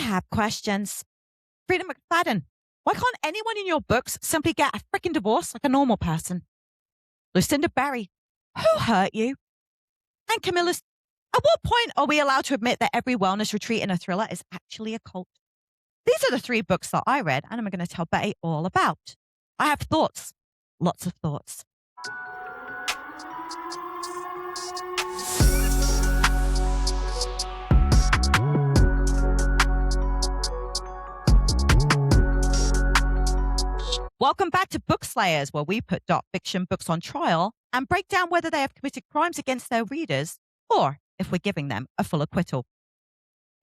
have questions. Freida McFadden, why can't anyone in your books simply get a freaking divorce like a normal person? Lucinda Barry, who hurt you? And Camilla, at what point are we allowed to admit that every wellness retreat in a thriller is actually a cult? These are the 3 books that I read, and I'm going to tell Betty all about. I have thoughts, lots of thoughts. Welcome back to Bookslayers, where we put dark fiction books on trial and break down whether they have committed crimes against their readers or if we're giving them a full acquittal.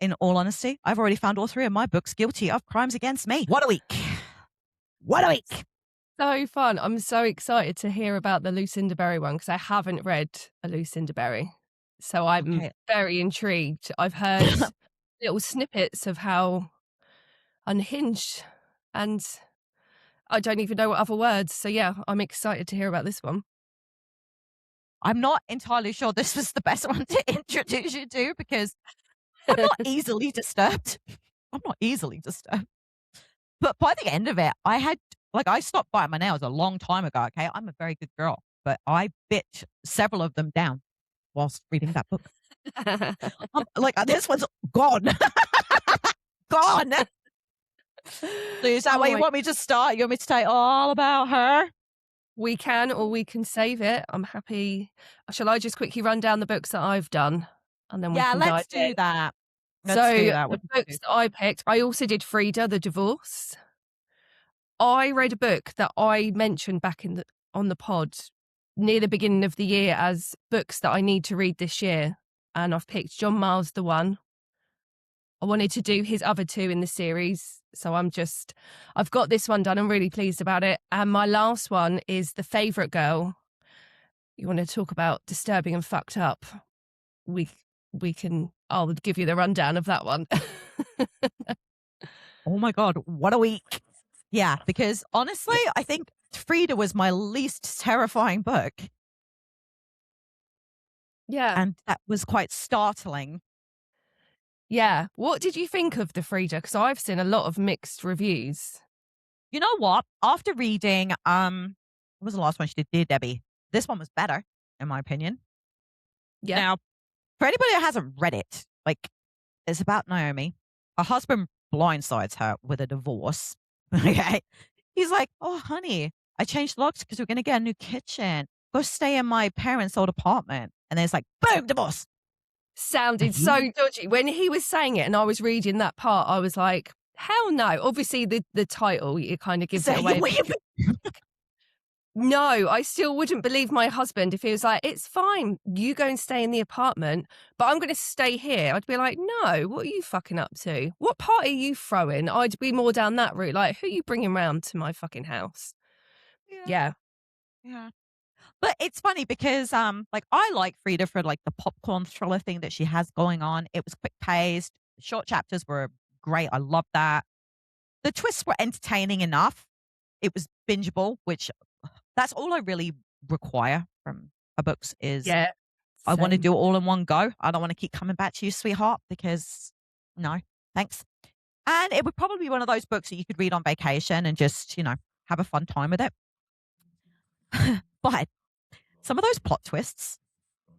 In all honesty, I've already found all 3 of my books guilty of crimes against me. What a week. What a week. So fun. I'm so excited to hear about the Lucinda Berry one because I haven't read a Lucinda Berry. So I'm very intrigued. I've heard little snippets of how unhinged, and I don't even know what other words. So yeah, I'm excited to hear about this one. I'm not entirely sure this was the best one to introduce you to because I'm not easily disturbed. I'm not easily disturbed. But by the end of it, I stopped biting my nails a long time ago, okay? I'm a very good girl, but I bit several of them down whilst reading that book. This one's gone. Gone. So is that where you want me to start? You want me to tell you all about her? We can, or we can save it. I'm happy. Shall I just quickly run down the books that I've done? And then let's do that. The books that I picked, I also did Freida, the divorce. I read a book that I mentioned back on the pod near the beginning of the year as books that I need to read this year. And I've picked John Miles the one. I wanted to do his other 2 in the series. So I've got this one done. I'm really pleased about it. And my last one is The Favourite Girl. You want to talk about disturbing and fucked up? I'll give you the rundown of that one. Oh my God, what a week. Yeah, because honestly, I think Freida was my least terrifying book. Yeah. And that was quite startling. Yeah. What did you think of the Freida? Because I've seen a lot of mixed reviews. You know what? After reading, what was the last one she did? Dear Debbie. This one was better, in my opinion. Yeah. Now, for anybody that hasn't read it, it's about Naomi. Her husband blindsides her with a divorce. Okay. He's like, oh, honey, I changed locks because we're going to get a new kitchen. Go stay in my parents' old apartment. And then it's like, boom, divorce. Sounded so dodgy. When he was saying it and I was reading that part, I was like, hell no. Obviously, the title, it kind of gives it away. No, I still wouldn't believe my husband if he was like, it's fine, you go and stay in the apartment, but I'm going to stay here. I'd be like, no, what are you fucking up to? What party are you throwing? I'd be more down that route. Like, who are you bringing round to my fucking house? Yeah. But it's funny because, I like Freida for the popcorn thriller thing that she has going on. It was quick paced. The short chapters were great. I loved that. The twists were entertaining enough. It was bingeable, which that's all I really require from her books is I want to do it all in one go. I don't want to keep coming back to you, sweetheart, because no, thanks. And it would probably be one of those books that you could read on vacation and just, have a fun time with it. But some of those plot twists,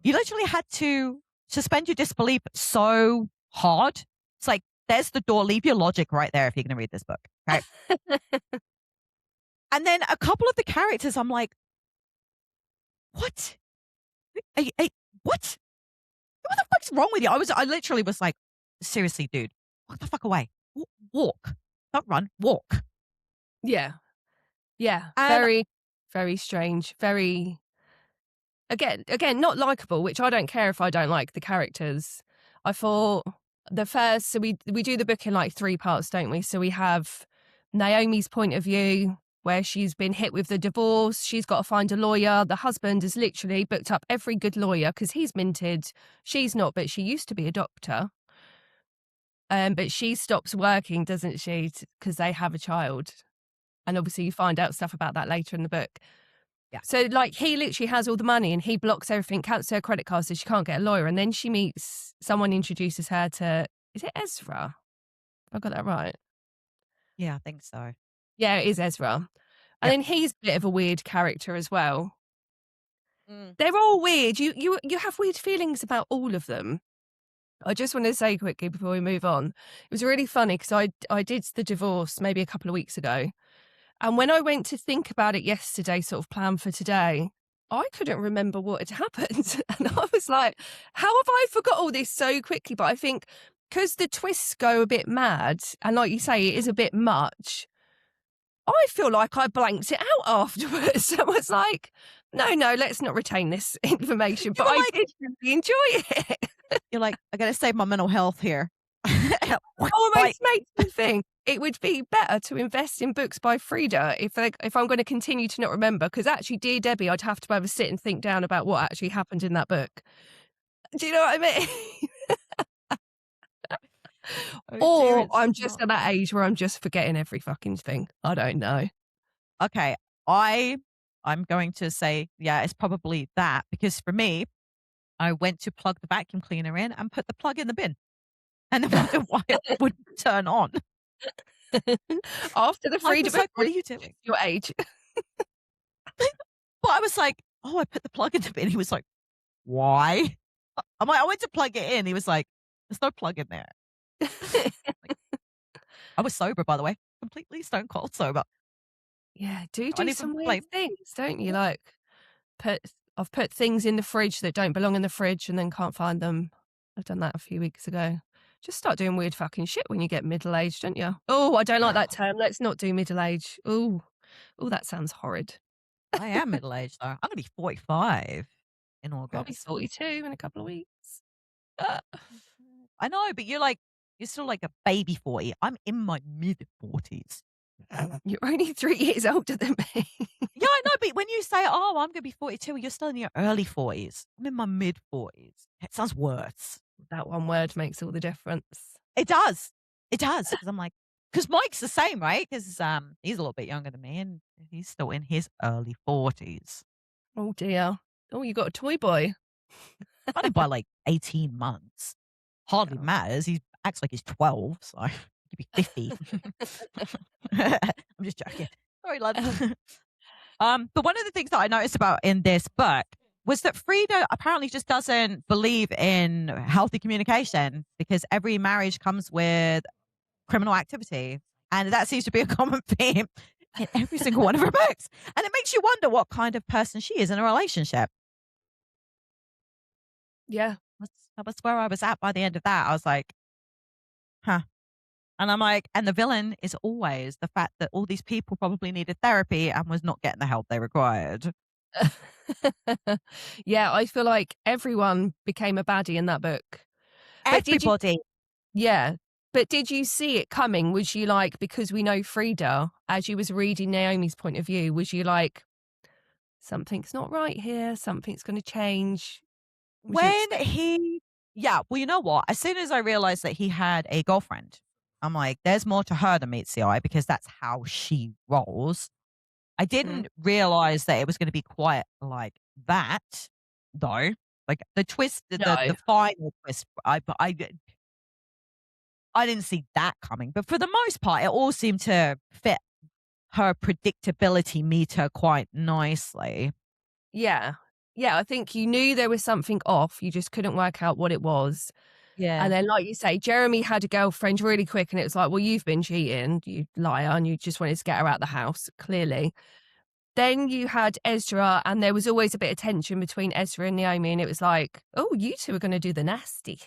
you literally had to suspend your disbelief so hard. It's like, there's the door. Leave your logic right there if you're going to read this book. Okay. And then a couple of the characters, I'm like, what? What? What the fuck's wrong with you? I literally was like, seriously, dude, walk the fuck away. Walk. Don't run. Walk. Yeah. Yeah. Very, very strange. Very, again, not likable, which I don't care if I don't like the characters. I thought so we do the book in 3 parts, don't we? So we have Naomi's point of view, where she's been hit with the divorce. She's got to find a lawyer. The husband has literally booked up every good lawyer because he's minted. She's not, but she used to be a doctor. But she stops working, doesn't she, because they have a child. And obviously you find out stuff about that later in the book. Yeah. So he literally has all the money and he blocks everything, cancels her credit card so she can't get a lawyer. And then she meets someone, introduces her to, is it Ezra? I got that right? Yeah, I think so. Yeah, it is Ezra. And Yep. then he's a bit of a weird character as well. Mm. They're all weird. You have weird feelings about all of them. I just want to say quickly before we move on, it was really funny because I did the divorce maybe a couple of weeks ago, and when I went to think about it yesterday, sort of plan for today, I couldn't remember what had happened, and I was like, "How have I forgot all this so quickly?" But I think because the twists go a bit mad, and like you say, it is a bit much. I feel like I blanked it out afterwards. I was like, no, let's not retain this information. You But were I like, did really enjoy it. you're like, I gotta save my mental health here. Bye. Almost makes me think it would be better to invest in books by Freida if I'm going to continue to not remember. Because actually, Dear Debbie, I'd have to have a sit and think down about what actually happened in that book. Do you know what I mean? Oh dear, Or it's I'm just not. at that age where I'm just forgetting every fucking thing. I don't know. Okay, I'm going to say, yeah, it's probably that because for me, I went to plug the vacuum cleaner in and put the plug in the bin, and then wonder why it wouldn't turn on. After the I Freida was like, "What are you McFadden, doing?" your age. But I was like, "Oh, I put the plug in the bin." He was like, "Why?" I'm like, "I went to plug it in." He was like, "There's no plug in there." Like, I was sober, by the way, completely stone cold sober. Yeah, I do don't even some weird blame. things, don't you? Like, put I've put things in the fridge that don't belong in the fridge and then can't find them. I've done that a few weeks ago. Just start doing weird fucking shit when you get middle-aged, don't you? Oh, I don't like that term. Let's not do middle-age. Oh, that sounds horrid. I am middle aged though. I'm gonna be 45 in I'll be August. 42 in a couple of weeks. Ah, I know, but you're still like a baby 40. I'm in my mid 40s. you're only 3 years older than me. Yeah, I know, but when you say, "Oh, I'm gonna be 42," you're still in your early 40s. I'm in my mid 40s. It sounds worse. That one word makes all the difference. It does. It does, because I'm like, because Mike's the same, right? Because he's a little bit younger than me, and he's still in his early 40s. Oh, dear. Oh, you got a toy boy. Got him by, like, 18 months. Hardly Oh. matters. He acts like he's 12, so he could be 50. I'm just joking. Sorry, love. But one of the things that I noticed about in this book was that Frida apparently just doesn't believe in healthy communication because every marriage comes with criminal activity. And that seems to be a common theme in every single one of her books. And it makes you wonder what kind of person she is in a relationship. Yeah. That's where I was at by the end of that. I was like, huh. And I'm like, and the villain is always the fact that all these people probably needed therapy and was not getting the help they required. Yeah, I feel like everyone became a baddie in that book. But did you Everybody. Yeah. But did you see it coming? Was you like, because we know Frida, as you was reading Naomi's point of view, was you like, something's not right here, something's gonna change? Was you When expect he Yeah, well, you know what? As soon as I realized that he had a girlfriend, I'm like, there's more to her than meets the eye because that's how she rolls. I Mm. didn't realize that it was gonna be quite like that, though. Like, the twist, the No. final twist, I didn't see that coming, but for the most part, it all seemed to fit her predictability meter quite nicely. Yeah. Yeah, I think you knew there was something off, you just couldn't work out what it was. And Yeah. then, like you say, Jeremy had a girlfriend really quick, and it was like, "Well, you've been cheating, you liar, and you just wanted to get her out the house, clearly." Then you had Ezra, and there was always a bit of tension between Ezra and Naomi, and it was like, "Oh, you 2 are gonna do the nasty.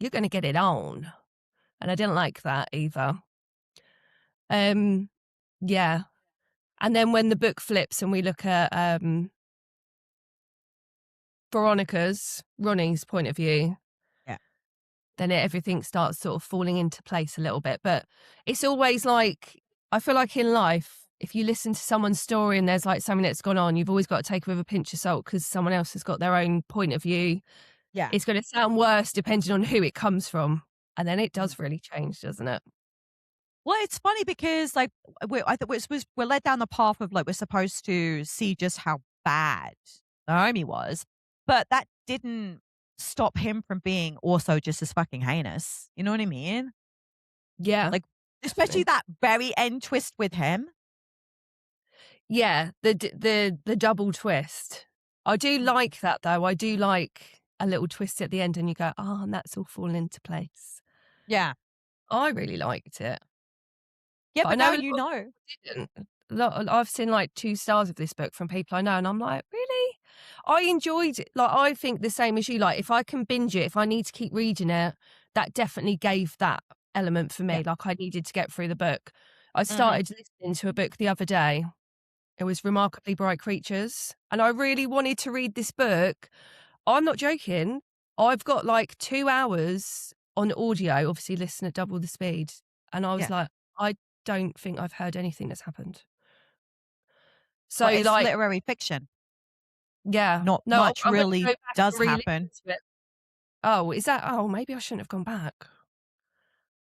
You're gonna get it on." And I didn't like that either. Um, yeah. And then when the book flips and we look at, Ronnie's point of view, Yeah. then everything starts sort of falling into place a little bit. But it's always like, I feel like in life, if you listen to someone's story and there's like something that's gone on, you've always got to take it with a pinch of salt because someone else has got their own point of view. Yeah. It's going to sound worse depending on who it comes from. And then it Mm. does really change, doesn't it? Well, it's funny because, like, I thought we're led down the path of, like, we're supposed to see just how bad Naomi was, but that didn't stop him from being also just as fucking heinous. You know what I mean? Yeah. Like, especially that very end twist with him. Yeah, the double twist. I do like that though. I do like a little twist at the end and you go, oh, and that's all fallen into place. Yeah. I really liked it. Yeah, But I but now know a lot you of know. people didn't. I've seen like 2 stars of this book from people I know, and I'm like, really? I enjoyed it. Like, I think the same as you. Like, if I can binge it, if I need to keep reading it, that definitely gave that element for me. Yeah. Like, I needed to get through the book. I Mhm. started listening to a book the other day. It was Remarkably Bright Creatures, and I really wanted to read this book. I'm not joking. I've got like 2 hours on audio, obviously listen at double the speed, and I was Yeah. like, I don't think I've heard anything that's happened. So, Well, it's like, literary fiction. yeah. Not No, much I'm gonna go really back does and re-listen happen. to it. Oh, is that maybe I shouldn't have gone back.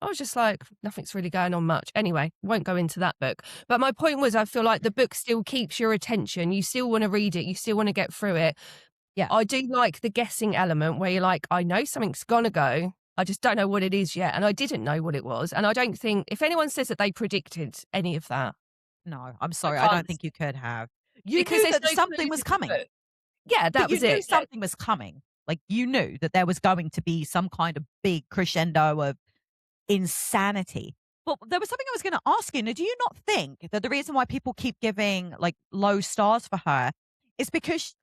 I was just like, nothing's really going on much. Anyway, won't go into that book. But my point was, I feel like the book still keeps your attention. You still wanna read it. You still wanna get through it. Yeah. I do like the guessing element where you're like, I know something's gonna go. I just don't know what it is yet. And I didn't know what it was. And I don't think if anyone says that they predicted any of that, No, I'm I sorry. I don't can't think you could have. You because knew there's that no something clues was in the coming. book. Yeah, But that you was knew it. Yeah. something was coming. Like, you knew that there was going to be some kind of big crescendo of insanity. But there was something I was going to ask you. Now, do you not think that the reason why people keep giving like low stars for her is because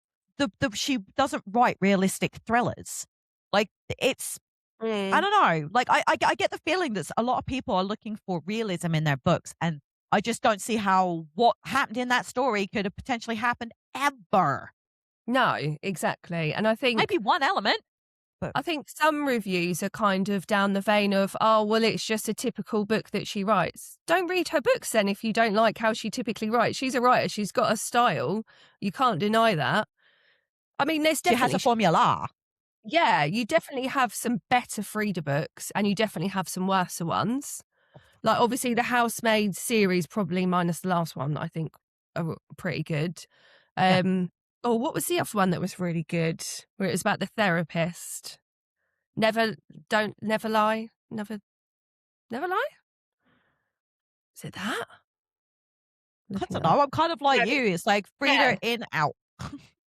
she doesn't write realistic thrillers? Like, it's I Mm. don't know. Like, I get the feeling that a lot of people are looking for realism in their books, and I just don't see how what happened in that story could have potentially happened ever. No, exactly. And Maybe one element, but I think some reviews are kind of down the vein of, oh, well, it's just a typical book that she writes. Don't read her books then if you don't like how she typically writes. She's a writer. She's got a style. You can't deny that. I mean, there's she has definitely, a formula. yeah, you definitely have some better Frida books and you definitely have some worse ones. Like, obviously, the Housemaid series, probably minus the last one, I think are pretty good. Yeah. Oh, what was the other one that was really good? Where it was about the therapist. Never lie. Never lie? Is it that? I Looking don't it up. know. I'm kind of like Yeah, you. It's like yeah. Frida in, out.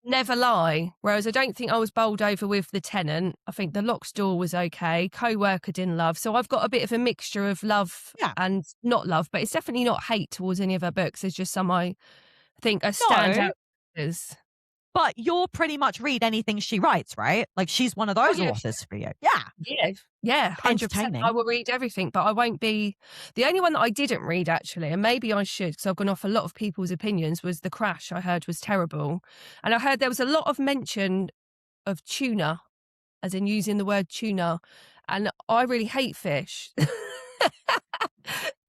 Never lie. Whereas I don't think I was bowled over with The Tenant. I think The Locked Door was okay. Co-worker didn't love. So I've got a bit of a mixture of love Yeah. and not love, but it's definitely not hate towards any of her books. There's just some I think are No, standout. Is but you'll pretty much read anything she writes, right? Like, she's one of oh those yeah, authors for you. Yeah. yeah, 100%. I Entertaining. will read everything, but I won't be. The only one that I didn't read actually, and maybe I should, because I've gone off a lot of people's opinions, was The Crash. I heard was terrible, and I heard there was a lot of mention of tuna, as in using the word tuna, and I really hate fish.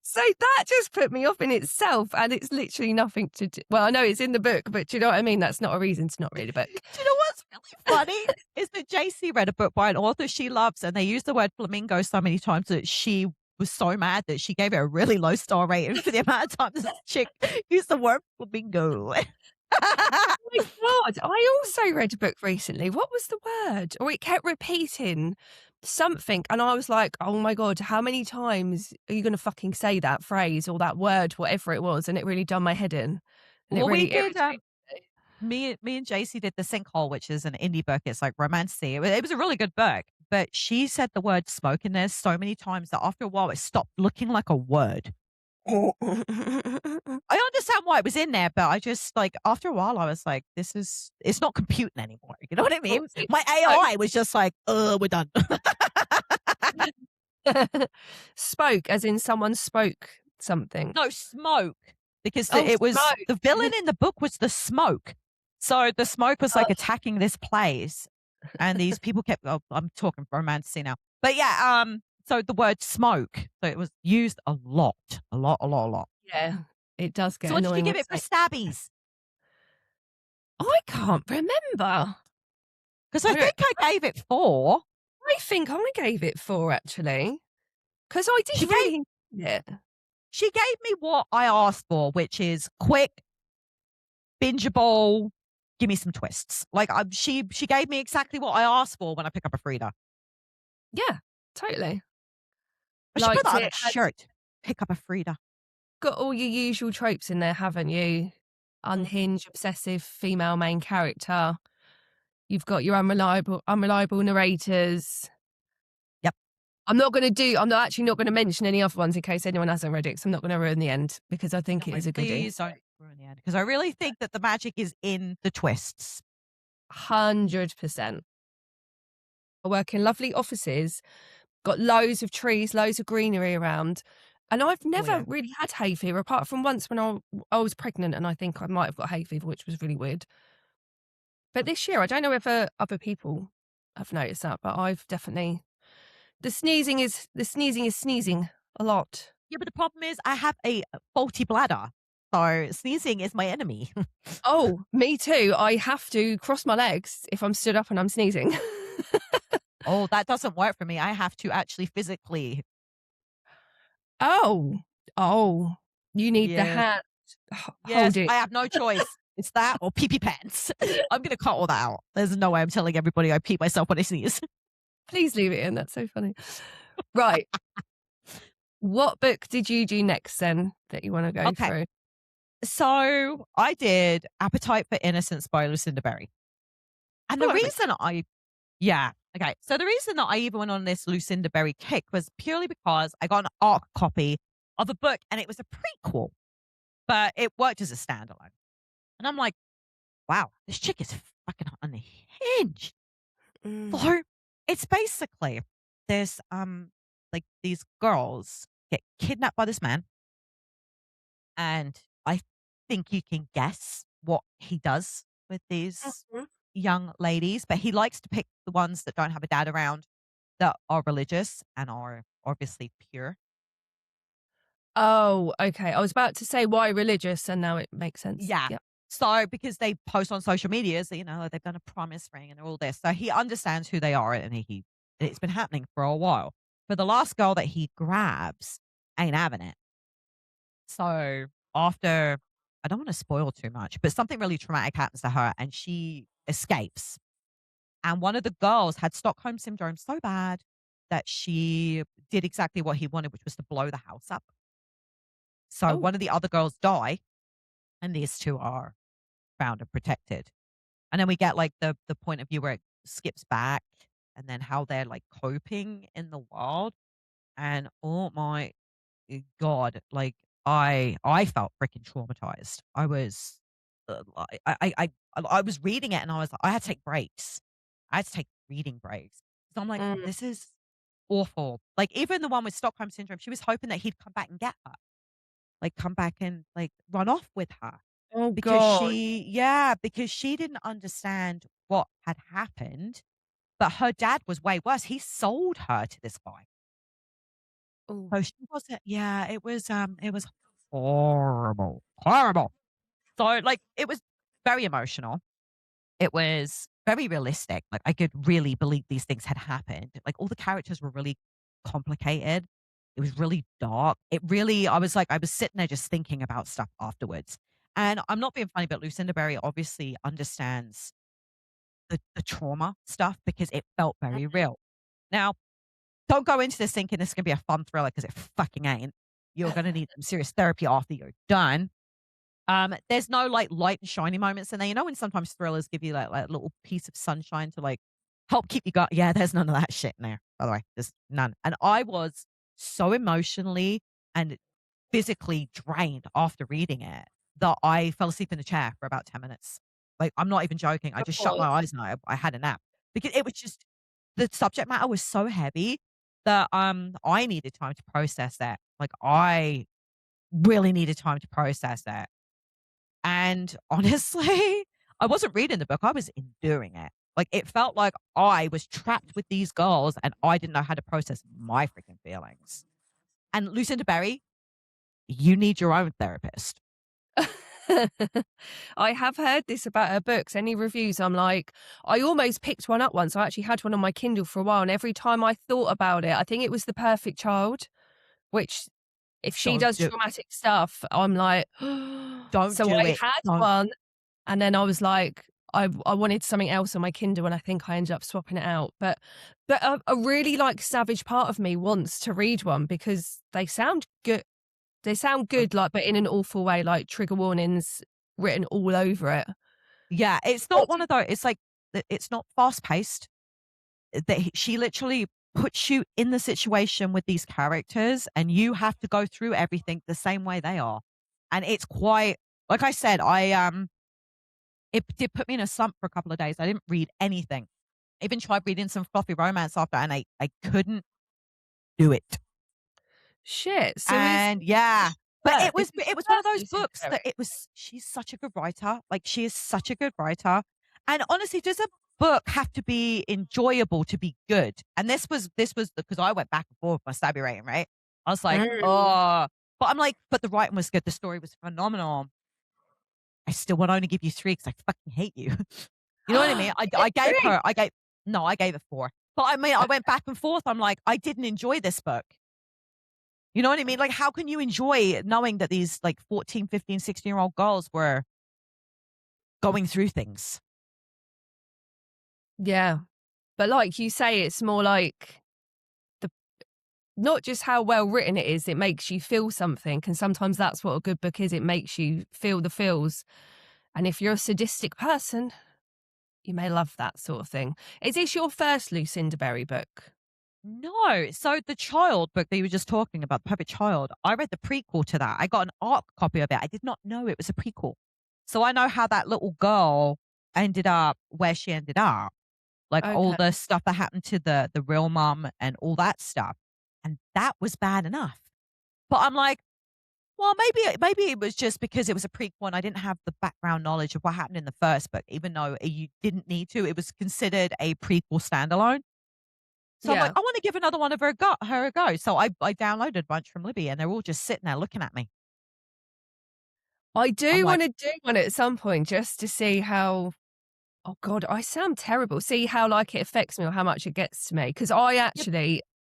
So that just put me off in itself, and it's literally nothing to do. Well, I know it's in the book, but do you know what I mean? That's not a reason to not read a book. Do you know what's really funny? Is that JC read a book by an author she loves, and they use the word flamingo so many times that she was so mad that she gave it a really low star rating for the amount of times this chick used the word flamingo. Oh my God, I also read a book recently. What was the word? Or it kept repeating something. And I was like, oh my God, how many times are you going to fucking say that phrase or that word, whatever it was? And it really done my head in. And it Well, we really did. irritated Me and JC did the Sinkhole, which is an indie book. It's like romancy. It was a really good book, but she said the word smoke in there so many times that after a while it stopped looking like a word. me. I understand why it was in there, but I just like after a while I was like, it's not computing anymore. You know what I mean? My AI was just like, we're done. Spoke, as in someone spoke something. No, smoke. Because Oh, it was smoke. the villain in the book was the smoke. So the smoke was like Oh. attacking this place. And these people kept I'm talking romancy now. But yeah, so the word smoke. So it was used a lot. A lot, a lot, a lot. Yeah, it does get So what did you annoying. give it for stabbies? I can't remember. Because I think I gave it 4. I think I gave it 4 actually, because I did really enjoy it. She gave me what I asked for, which is quick, bingeable, give me some twists. Like she gave me exactly what I asked for when I pick up a Frida. Yeah, totally. I should put Liked that on a it. shirt. Pick up a Freida. Got all your usual tropes in there, haven't you? Mhm. Unhinged, obsessive female main character. You've got your unreliable narrators. Yep. I'm actually not gonna mention any other ones in case anyone hasn't read it, 'cause I'm not gonna ruin the end because I think it No, is a goodie. please don't ruin the end because I really think that the magic is in the twists. 100%. I work in lovely offices, got loads of trees, loads of greenery around, and I've Oh, never yeah. really had hay fever apart from once when I was pregnant and I think I might have got hay fever, which was really weird. But this year, I don't know if other people have noticed that, but I've definitely the sneezing is sneezing a lot. Yeah, but the problem is I have a faulty bladder, so sneezing is my enemy. Oh, me too. I have to cross my legs if I'm stood up and I'm sneezing. Oh, that doesn't work for me. I have to actually physically. Oh, oh, you need the Yes. hand Yes, holding. I have no choice. It's that or pee pee pants. I'm gonna cut all that out. There's no way I'm telling everybody I pee myself when I sneeze. Please leave it in. That's so funny. Right. What book did you do next then that you want to go Okay. through? So I did Appetite for Innocence by Lucinda Berry. And Oh, the I haven't. reason I yeah, okay. So the reason that I even went on this Lucinda Berry kick was purely because I got an ARC copy of a book and it was a prequel, but it worked as a standalone. And I'm like, wow, this chick is fucking unhinged. Mm. So it's basically this like these girls get kidnapped by this man, and I think you can guess what he does with these Mhm. young ladies, but he likes to pick the ones that don't have a dad around that are religious and are obviously pure. Oh, okay. I was about to say why religious, and now it makes sense. Yeah. Yep. So because they post on social media, so, they've done a promise ring and all this. So he understands who they are and it's been happening for a while. But the last girl that he grabs ain't having it. So after, I don't want to spoil too much, but something really traumatic happens to her and she escapes. And one of the girls had Stockholm syndrome so bad that she did exactly what he wanted, which was to blow the house up. So Oh, one of the other girls die, and these two are found and protected. And then we get like the point of view where it skips back and then how they're like coping in the world. And oh my God, like I felt freaking traumatized. I was I was reading it and I was like, I had to take breaks. I had to take reading breaks. So I'm like, mm. this is awful. Like even the one with Stockholm syndrome, she was hoping that he'd come back and get her. Like come back and like run off with her. Oh Because God. because she didn't understand what had happened, but her dad was way worse. He sold her to this guy. Oh. So she wasn't it was horrible, horrible. So, like, it was very emotional. It was very realistic. Like, I could really believe these things had happened. Like, all the characters were really complicated. It was really dark. I was sitting there just thinking about stuff afterwards. And I'm not being funny, but Lucinda Berry obviously understands the trauma stuff because it felt very real. Now, don't go into this thinking this is gonna be a fun thriller because it fucking ain't. You're gonna need some serious therapy after you're done. There's no, like, light and shiny moments in there. You know when sometimes thrillers give you, like, a little piece of sunshine to, like, help keep you going? Yeah, there's none of that shit in there, by the way. There's none. And I was so emotionally and physically drained after reading it that I fell asleep in the chair for about 10 minutes. Like, I'm not even joking. I just shut Oh. my eyes and I had a nap because it was just the subject matter was so heavy that, I needed time to process that. Like, I really needed time to process that. And honestly, I wasn't reading the book, I was enduring it. Like, it felt like I was trapped with these girls and I didn't know how to process my freaking feelings. And Lucinda Berry, you need your own therapist. I have heard this about her books. Any reviews? I'm like, I almost picked one up once. I actually had one on my Kindle for a while, and every time I thought about it, I think it was The Perfect Child, which if she Don't does do traumatic stuff, I'm like, don't so do I it. had Don't one, and then I was like, I wanted something else on my Kindle, and I think I ended up swapping it out. But a really like savage part of me wants to read one because they sound good. They sound good, like, but in an awful way, like trigger warnings written all over it. Yeah, it's not What one do of those. It's like it's not fast paced. She literally puts you in the situation with these characters, and you have to go through everything the same way they are. And it's quite, like I said, it did put me in a slump for a couple of days. I didn't read anything. I even tried reading some fluffy romance after, and I couldn't do it. shit? So And yeah, but is this it was one of first those Lucinda books Berry? that it was she's such a good writer. Like, she is such a good writer. And honestly, does a book have to be enjoyable to be good? And this was because I went back and forth with my stabby rating, right? I was like, Mm. oh, but I'm like, but the writing was good. The story was phenomenal. I still would only give you 3 because I fucking hate you. You know what I mean? It's really I gave it 4. But I mean, I went back and forth. I'm like, I didn't enjoy this book. You know what I mean? Like, how can you enjoy knowing that these like 14, 15, 16-year-old girls were going through things? yeah. But like you say, it's more like the not just how well written it is, it makes you feel something. And sometimes that's what a good book is. It makes you feel the feels. And if you're a sadistic person, you may love that sort of thing. Is this your first Lucinda Berry book? No. So the child book that you were just talking about, the Puppet Child, I read the prequel to that. I got an ARC copy of it. I did not know it was a prequel. So I know how that little girl ended up where she ended up. Like, all Okay. the stuff that happened to the real mom and all that stuff. And that was bad enough. But I'm like, well, maybe it was just because it was a prequel and I didn't have the background knowledge of what happened in the first book, even though you didn't need to. It was considered a prequel standalone. So I'm like, Yeah. I want to give another one of her a go. So I downloaded a bunch from Libby, and they're all just sitting there looking at me. I I'm do like, want to do one at some point just to see how, oh God, I sound terrible. See how like it affects me or how much it gets to me. Because yep,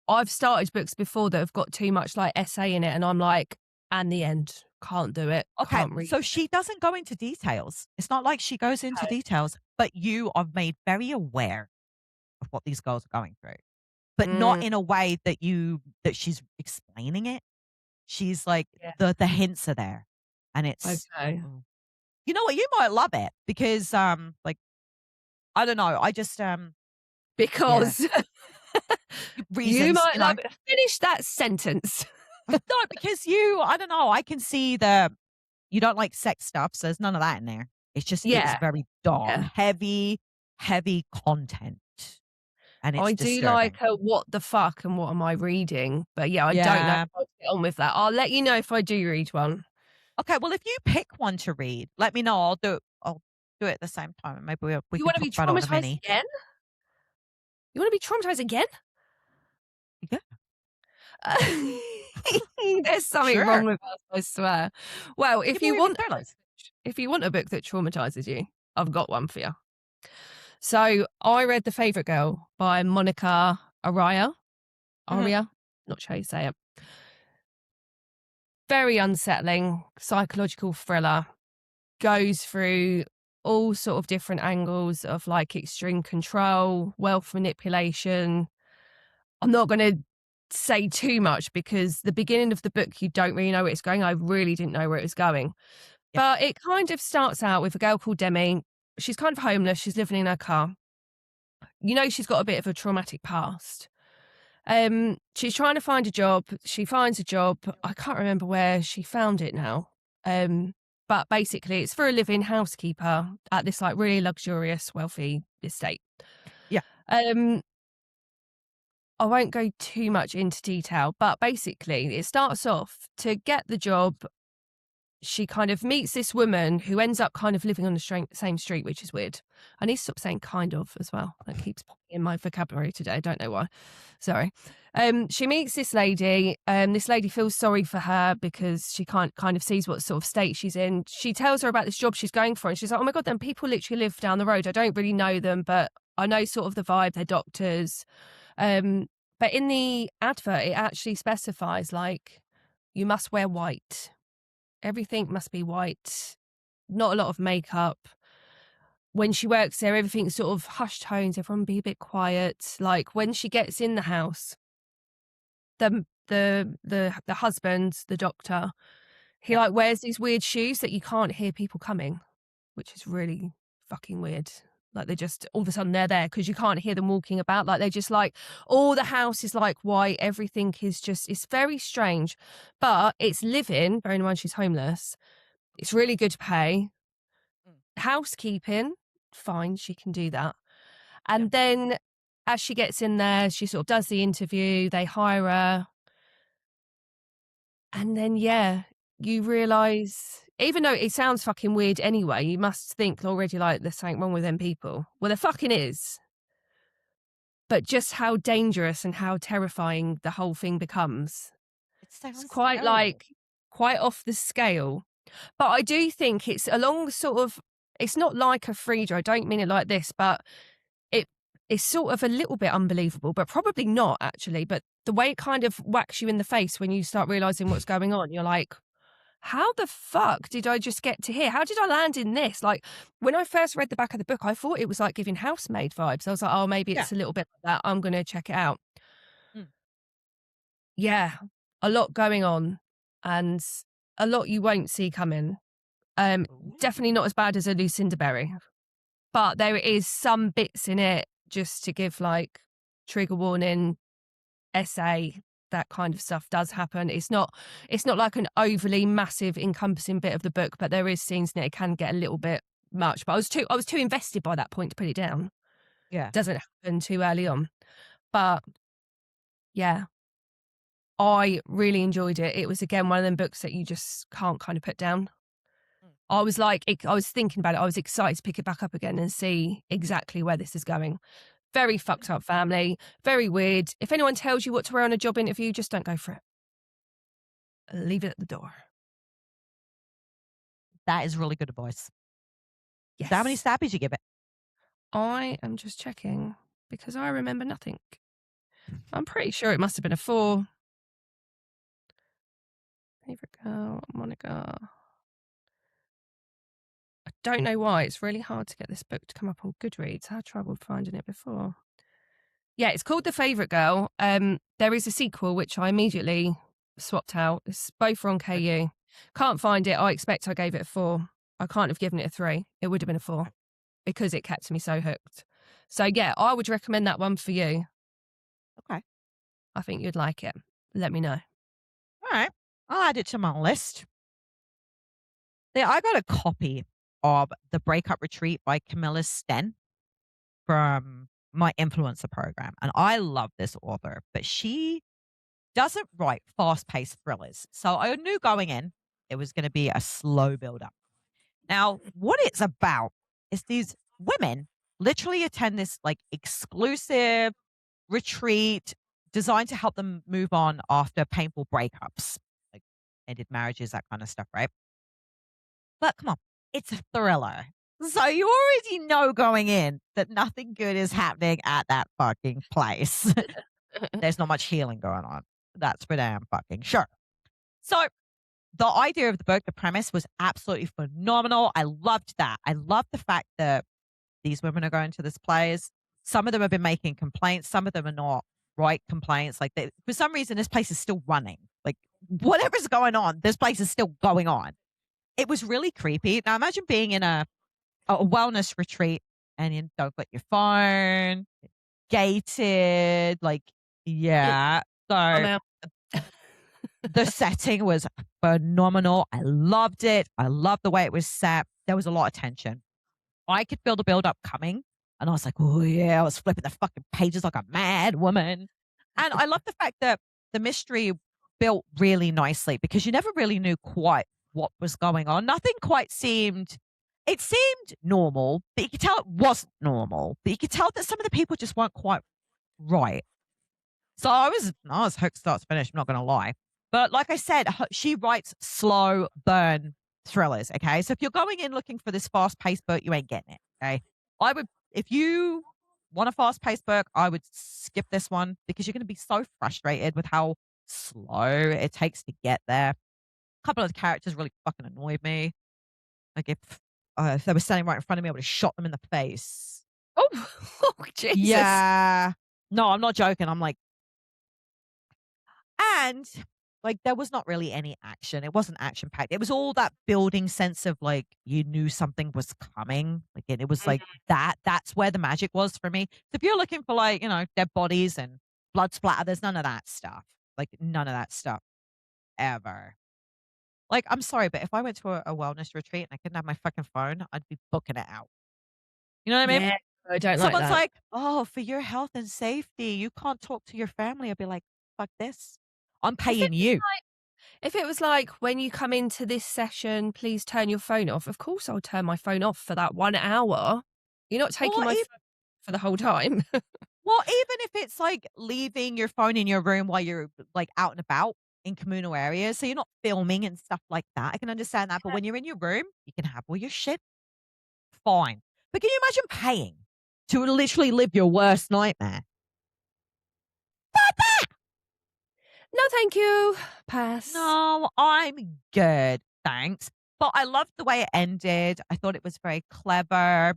I've started books before that have got too much like essay in it, and I'm like, and the end, can't do it, okay. can't read So she doesn't go into details. It's not like she goes into it. details, but you are made very aware of what these girls are going through, but not Mm, in a way that she's explaining it. She's like, yeah. the hints are there, and it's, Okay. oh. You know what? You might love it because, like, I don't know. I just, yeah, Because you reasons, might you love know. it. Finish that sentence. No, because I don't know. I can see you don't like sex stuff, so there's none of that in there. It was Yeah. very dark, Yeah. heavy, heavy content, and it's I do like disturbing. a what the fuck and what am I reading? But yeah, I don't know if Yeah. I'll get on with that. I'll let you know if I do read one. Okay. Well, if you pick one to read, let me know. I'll do it at the same time, and maybe we You can want to talk be about it on a traumatized mini. again? You want to be traumatized again? Yeah. There's something wrong Sure. with us, I swear. Well, Yeah, but we read thrillers. if you want a book that traumatizes you, I've got one for you. So I read The Favourite Girl by Monica Araya. Mhm. Arya, not sure how you say it. Very unsettling psychological thriller. Goes through all sort of different angles of like extreme control, wealth manipulation. I'm not going to say too much because the beginning of the book, you don't really know where it's going. I really didn't know where it was going. Yeah. But it kind of starts out with a girl called Demi. She's kind of homeless. She's living in her car. You know, she's got a bit of a traumatic past. She's trying to find a job. She finds a job. I can't remember where she found it now. But basically it's for a live-in housekeeper at this like really luxurious, wealthy estate. Yeah. Um, I won't go too much into detail, but basically it starts off to get the job. She kind of meets this woman who ends up kind of living on the same street, which is weird. I need to stop saying kind of as well. That keeps popping in my vocabulary today. I don't know why. Sorry. She meets this lady. This lady feels sorry for her because she kind of sees what sort of state she's in. She tells her about this job she's going for, and she's like, "Oh my God, then people literally live down the road. I don't really know them, but I know sort of the vibe. They're doctors." But in the advert, it actually specifies like you must wear white. Everything must be white, not a lot of makeup. when she works there, everything's sort of hushed tones. Everyone be a bit quiet. Like when she gets in the house, the husband, the doctor, he like wears these weird shoes that you can't hear people coming, which is really fucking weird. Like they just all of a sudden they're there because you can't hear them walking about. Like they're just like all the house is like white. Everything is just it's very strange, but it's living. Bearing in mind she's homeless, it's really good pay. Housekeeping, fine, she can do that. And then as she gets in there, she sort of does the interview. They hire her. And then, you realise, even though it sounds fucking weird anyway, you must think already like there's something wrong with them people. Well, there fucking is. But just how dangerous and how terrifying the whole thing becomes. It sounds It's quite terrible. quite off the scale. But I do think it's along sort of, it's not like a Freida, I don't mean it like this, but it's sort of a little bit unbelievable, but probably not actually. But the way it kind of whacks you in the face when you start realising what's going on, you're like, how the fuck did I just get to here? How did I land in this? Like when I first read the back of the book, I thought it was like giving housemaid vibes. I was like, oh, maybe it's a little bit like that. I'm going to check it out. Yeah, a lot going on and a lot you won't see coming. Definitely not as bad as a Lucinda berry, but there is some bits in it just to give like trigger warning, essay, that kind of stuff does happen. It's not like an overly massive encompassing bit of the book, but there is scenes in it can get a little bit much. But I was too invested by that point to put it down. Yeah. It doesn't happen too early on. But yeah, I really enjoyed it. It was again one of them books that you just can't kind of put down. I was like, I was thinking about it. I was excited to pick it back up again and see exactly where this is going. Very fucked up family, very weird. If anyone tells you what to wear on a job interview, just don't go for it. Leave it at the door. That is really good advice. Yes. So how many stabbies you give it? I am just checking because I remember nothing. I'm pretty sure it must have been a 4. Favorite girl, Monica. I don't know why. It's really hard to get this book to come up on Goodreads. I had trouble finding it before. Yeah, it's called The Favourite Girl. There is a sequel, which I immediately swapped out. It's both on KU. Can't find it. I expect I gave it a 4. I can't have given it a 3. It would have been a 4 because it kept me so hooked. So, yeah, I would recommend that one for you. Okay. I think you'd like it. Let me know. All right. I'll add it to my list. Yeah, I got a copy of The Breakup Retreat by Camilla Sten from my influencer program. And I love this author, but she doesn't write fast-paced thrillers. So I knew going in it was going to be a slow build-up. Now, what it's about is these women literally attend this like exclusive retreat designed to help them move on after painful breakups, like ended marriages, that kind of stuff, right? But come on, it's a thriller. So you already know going in that nothing good is happening at that fucking place. There's not much healing going on. That's for damn fucking sure. So the idea of the book, the premise was absolutely phenomenal. I loved that. I loved the fact that these women are going to this place. Some of them have been making complaints. Some of them are not right complaints. Like for some reason, this place is still running. Like whatever's going on, this place is still going on. It was really creepy. Now imagine being in a wellness retreat and you don't get your phone, gated, like, yeah. So the setting was phenomenal. I loved it. I loved the way it was set. There was a lot of tension. I could feel the build up coming. And I was like, oh yeah, I was flipping the fucking pages like a mad woman. And I love the fact that the mystery built really nicely because you never really knew quite what was going on. Nothing quite seemed, it seemed normal, but you could tell it wasn't normal. But you could tell that some of the people just weren't quite right. So I was hooked start to finish, I'm not going to lie. But like I said, she writes slow burn thrillers, okay? So if you're going in looking for this fast-paced book, you ain't getting it, okay? If you want a fast-paced book, I would skip this one because you're going to be so frustrated with how slow it takes to get there. A couple of the characters really fucking annoyed me. Like if if they were standing right in front of me, I would have shot them in the face. Oh, oh Jesus. Yeah. No, I'm not joking. I'm like, and like there was not really any action. It wasn't action packed. It was all that building sense of like you knew something was coming. Like it was like that. That's where the magic was for me. So if you're looking for like, dead bodies and blood splatter, there's none of that stuff. Like none of that stuff ever. Like, I'm sorry, but if I went to a wellness retreat and I couldn't have my fucking phone, I'd be booking it out. You know what I mean? Yeah, I don't like Someone's that. like, "Oh, for your health and safety, you can't talk to your family." I'd be like, "Fuck this. I'm If it paying was you." like if it was like, when you come into this session, please turn your phone off. Of course I'll turn my phone off for that 1 hour. You're not taking Or my ev phone for the whole time. well, even if it's like leaving your phone in your room while you're like out and about in communal areas, so you're not filming and stuff like that. I can understand that, but when you're in your room, you can have all your shit, fine. But can you imagine paying to literally live your worst nightmare? No, thank you. Pass. No, I'm good, thanks. But I loved the way it ended. I thought it was very clever.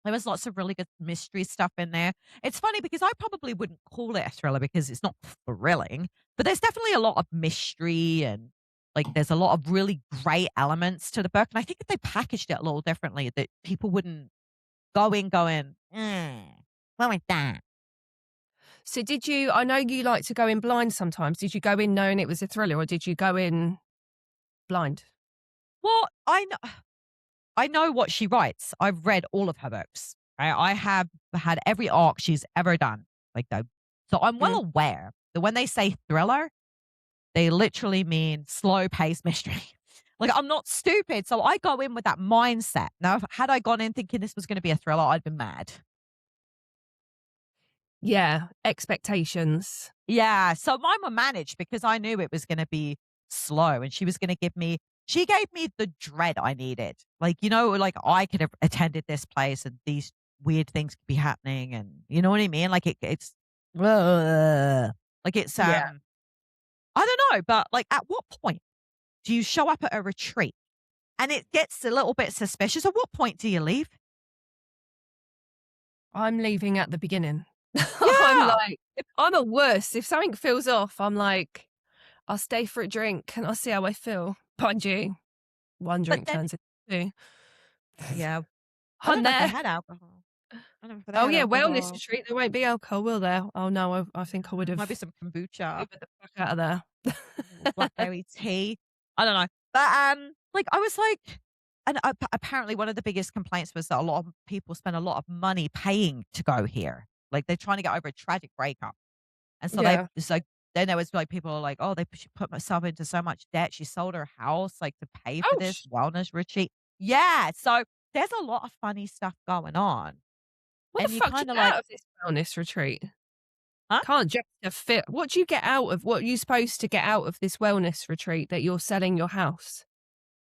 There was lots of really good mystery stuff in there. It's funny because I probably wouldn't call it a thriller because it's not thrilling, but there's definitely a lot of mystery and like there's a lot of really great elements to the book. And I think if they packaged it a little differently, that people wouldn't go in going, what with that? So I know you like to go in blind sometimes. Did you go in knowing it was a thriller, or did you go in blind? Well, I know what she writes. I've read all of her books. Right? I have had every arc she's ever done. Like though, so I'm well Mm. aware that when they say thriller, they literally mean slow paced mystery. Like I'm not stupid, so I go in with that mindset. Now, had I gone in thinking this was going to be a thriller, I'd been mad. Yeah, expectations. Yeah, so mine were managed because I knew it was going to be slow, and she was going to give me. She gave me the dread I needed. Like like I could have attended this place, and these weird things could be happening, and you know what I mean. Like like it's Yeah. I don't know, but like at what point do you show up at a retreat and it gets a little bit suspicious? At what point do you leave? I'm leaving at the beginning. I'm Yeah, like, I'm at worst. If something feels off, I'm like, I'll stay for a drink and I'll see how I feel. Mind you, one but drink then turns into 2. yeah, I I'm don't know if they there. had alcohol. I don't know if they Oh had yeah, wellness alcohol. retreat. There won't be alcohol, will there? Oh no, I think I would Might be have some kombucha. Ubered the fuck out of there. Blackberry tea. I don't know. But, like, I was like and apparently one of the biggest complaints was that a lot of people spend a lot of money paying to go here. Like, they're trying to get over a tragic breakup. And so Yeah. then there was, like, people are like, "Oh, she put herself into so much debt. She sold her house, like, to pay for Oh, this wellness retreat." Yeah, so there's a lot of funny stuff going on. what the And you fuck do you kinda get like, out of this wellness retreat? "Huh?" Can't just a fit. What do you get out of? What are you supposed to get out of this wellness retreat that you're selling your house?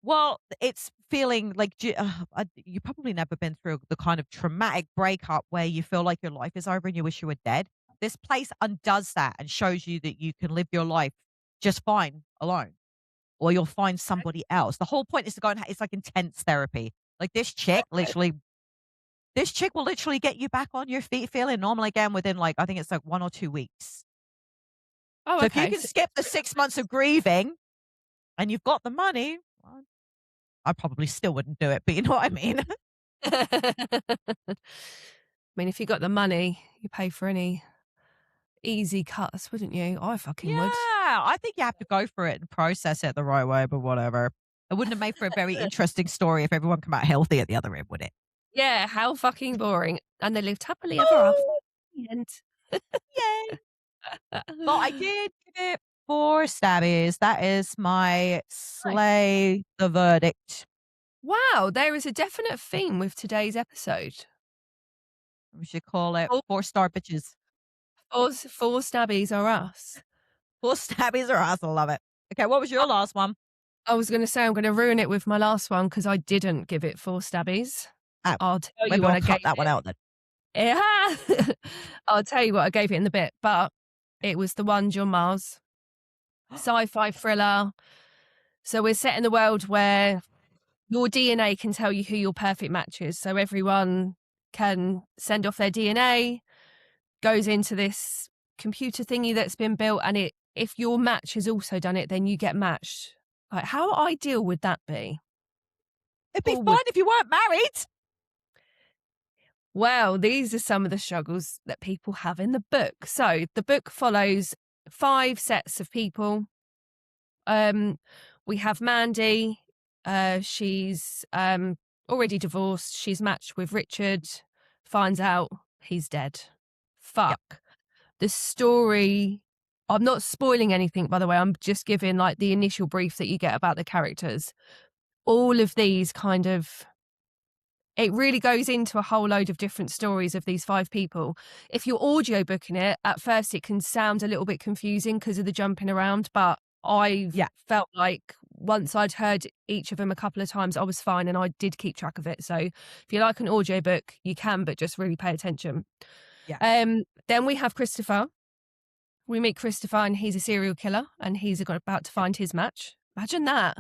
Well, it's feeling like you've probably never been through the kind of traumatic breakup where you feel like your life is over and you wish you were dead. This place undoes that and shows you that you can live your life just fine alone, or you'll find somebody else. The whole point is to go and it's like intense therapy. Like this chick will literally get you back on your feet feeling normal again within like, I think it's like 1 or 2 weeks. Oh, So if you okay. can So skip the 6 months of grieving and you've got the money, well, I probably still wouldn't do it, but you know what I mean? I mean, if you got the money, you pay for any easy cuts, wouldn't you? I Yeah, fucking would. I think you have to go for it and process it the right way, but whatever. It wouldn't have made for a very interesting story if everyone came out healthy at the other end, would it? Yeah, how fucking boring. And they lived happily ever after. Oh, The end. yay. But I did give it 4 stabbies. That is my Nice. slay the verdict. Wow, there is a definite theme with today's episode. We should call it Four, 4-star bitches. four stabbies are us. 4 stabbies are awesome. Love it. Okay, what was your last one? I was going to say I'm going to ruin it with my last one because I didn't give it 4 stabbies. Oh, I'll tell you maybe what I'll I gave cut that one it. out then. Yeah. I'll tell you what I gave it in the bit, but it was the one John Mars sci-fi thriller. So we're set in the world where your DNA can tell you who your perfect match is. So everyone can send off their DNA, goes into this computer thingy that's been built, and if your match has also done it, then you get matched. Like, how ideal would that be? It'd be Or fine would if you weren't married. Well, these are some of the struggles that people have in the book. So the book follows 5 sets of people. We have Mandy. She's already divorced. She's matched with Richard. Finds out he's dead. Yep. Fuck. The story. I'm not spoiling anything, by the way. I'm just giving like the initial brief that you get about the characters. All of these kind of. It really goes into a whole load of different stories of these 5 people. If you're audiobooking it, at first it can sound a little bit confusing because of the jumping around, but I Yeah. felt like once I'd heard each of them a couple of times, I was fine and I did keep track of it. So if you like an audiobook, you can, but just really pay attention. Yeah. Then we have Christopher. We meet Christopher and he's a serial killer and he's about to find his match. Imagine that.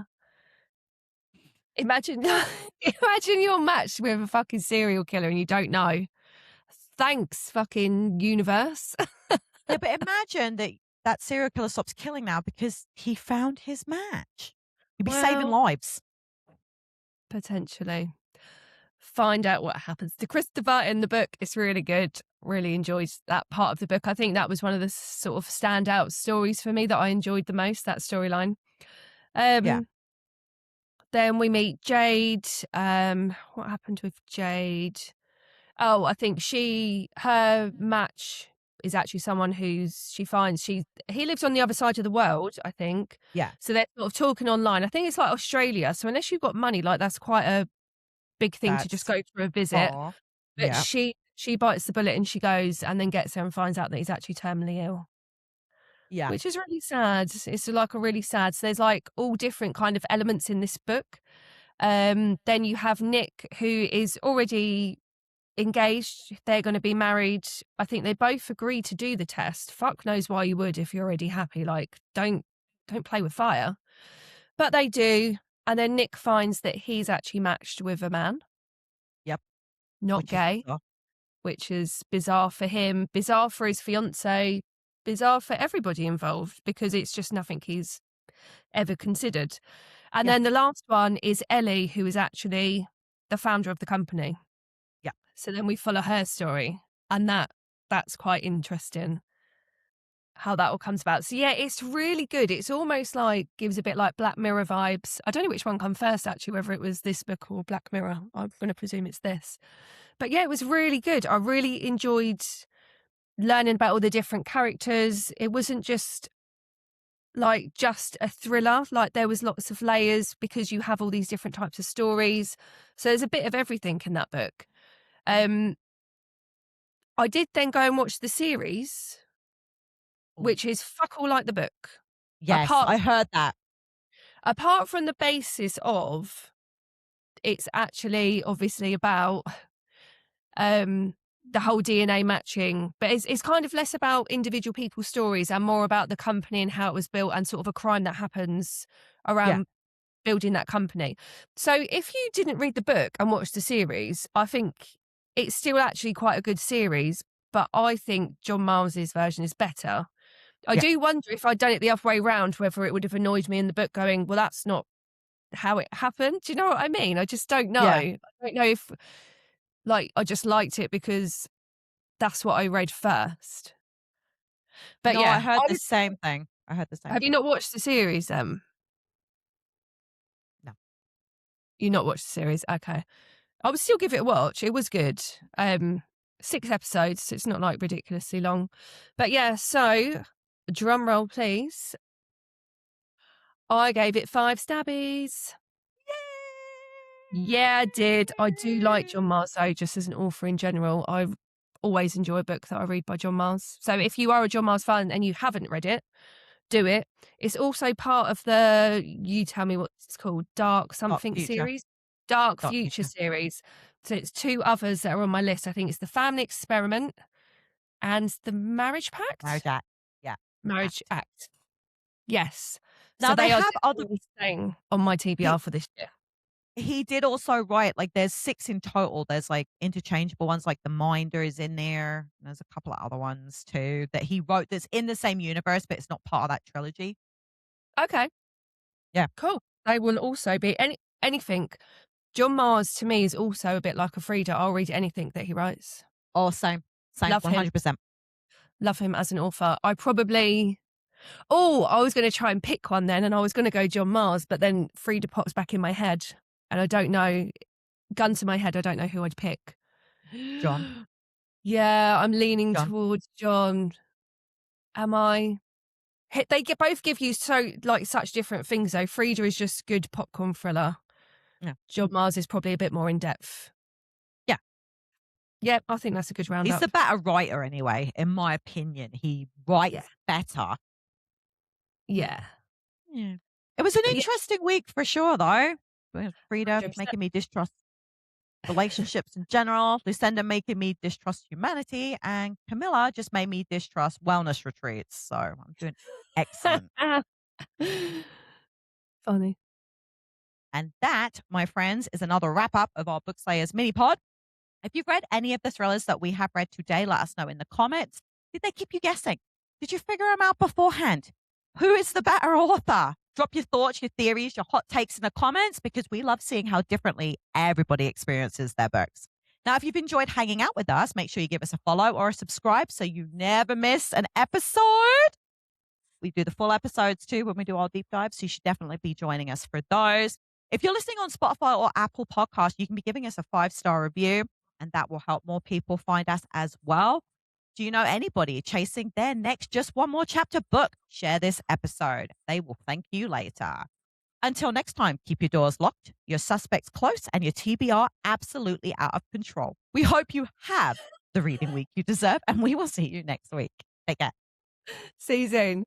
Imagine imagine you're matched with a fucking serial killer and you don't know. Thanks, fucking universe. Yeah, but imagine that serial killer stops killing now because he found his match. He'd be saving Well, lives. potentially. Find out what happens to Christopher in the book. It's really good. Really enjoyed that part of the book. I think that was one of the sort of standout stories for me that I enjoyed the most, that storyline. Yeah. Then we meet Jade. What happened with Jade? Oh, I think her match is actually someone he lives on the other side of the world, I think. Yeah. So they're sort of talking online. I think it's like Australia. So unless you've got money, like that's quite a big thing to just That's go for a visit. far. But Yeah. she bites the bullet and she goes and then gets there and finds out that he's actually terminally ill. Yeah. Which is really sad. It's like a really sad. So there's like all different kind of elements in this book. Then you have Nick, who is already engaged. They're going to be married. I think they both agree to do the test. Fuck knows why you would if you're already happy. Like, don't play with fire. But they do. And then Nick finds that he's actually matched with a man. Yep. Not Which is gay. bizarre. Which is bizarre for him, bizarre for his fiance, bizarre for everybody involved because it's just nothing he's ever considered. And Yeah. then the last one is Ellie, who is actually the founder of the company. Yeah. So then we follow her story, and that's quite interesting how that all comes about. So yeah, it's really good. It's almost like gives a bit like Black Mirror vibes. I don't know which one come first actually, whether it was this book or Black Mirror. I'm going to presume it's this. But yeah, it was really good. I really enjoyed learning about all the different characters. It wasn't just a thriller. Like there was lots of layers because you have all these different types of stories. So there's a bit of everything in that book. I did then go and watch the series, which is fuck all like the book. Yes, I heard that. Apart from the basis of it's actually obviously about the whole DNA matching, but it's kind of less about individual people's stories and more about the company and how it was built and sort of a crime that happens Yeah. around building that company. So if you didn't read the book and watch the series, I think it's still actually quite a good series, but I think John Miles's version is better. I Yeah. do wonder if I'd done it the other way around, whether it would have annoyed me in the book going, well, that's not how it happened. Do you know what I mean? I just don't know. Yeah. I don't know if I just liked it because that's what I read first. But No, I yeah, heard the same thing. I heard the same have you thing. not watched the series? No. You not watched the series? Okay, I would still give it a watch. It was good. 6 episodes, so it's not like ridiculously long. But yeah, so drum roll, please. I gave it 5 stabbies. Yeah, I did. I do like John Miles, though, just as an author in general. I always enjoy a book that I read by John Miles. So if you are a John Miles fan and you haven't read it, do it. It's also part of you tell me what it's called, Dark something Future. series? Dark Dark Future Future. series. So it's 2 others that are on my list. I think it's The Family Experiment and The Marriage Pact? Marriage Act. Yeah. Marriage Act. Yes. Now So they they are have other definitely staying on my TBR for this year. he did also write, like, there's 6 in total. There's, like, interchangeable ones, like The Minder is in there. And there's a couple of other ones too that he wrote that's in the same universe, but it's not part of that trilogy. Okay. Yeah. Cool. They will also be anything. John Mars to me is also a bit like a Freida. I'll read anything that he writes. Oh, same. Same, Love him. 100%. Love him as an author. I was going to try and pick one then, and I was going to go John Mars, but then Freida pops back in my head, and I don't know. Gun to my head, I don't know who I'd pick. John. Yeah, I'm leaning John. towards John. Am I? They both give you such different things though. Freida is just good popcorn thriller. Yeah. John Mars is probably a bit more in depth. Yeah. Yeah, I think that's a good roundup. He's the better writer anyway, in my opinion. He writes better. Yeah. Yeah. It was an interesting week for sure, though. Freida 100%. making me distrust relationships in general, Lucinda making me distrust humanity, and Camilla just made me distrust wellness retreats. So I'm doing excellent. Funny. And that, my friends, is another wrap up of our Bookslayers mini pod. If you've read any of the thrillers that we have read today, let us know in the comments. Did they keep you guessing? Did you figure them out beforehand? Who is the better author? Drop your thoughts, your theories, your hot takes in the comments because we love seeing how differently everybody experiences their books. Now, if you've enjoyed hanging out with us, make sure you give us a follow or a subscribe so you never miss an episode. We do the full episodes too when we do our deep dives, so you should definitely be joining us for those. If you're listening on Spotify or Apple Podcasts, you can be giving us a 5-star review, and that will help more people find us as well. Do you know anybody chasing their next Just One More Chapter book? Share this episode. They will thank you later. Until next time, keep your doors locked, your suspects close, and your TBR absolutely out of control. We hope you have the reading week you deserve, and we will see you next week. Take care. See you soon.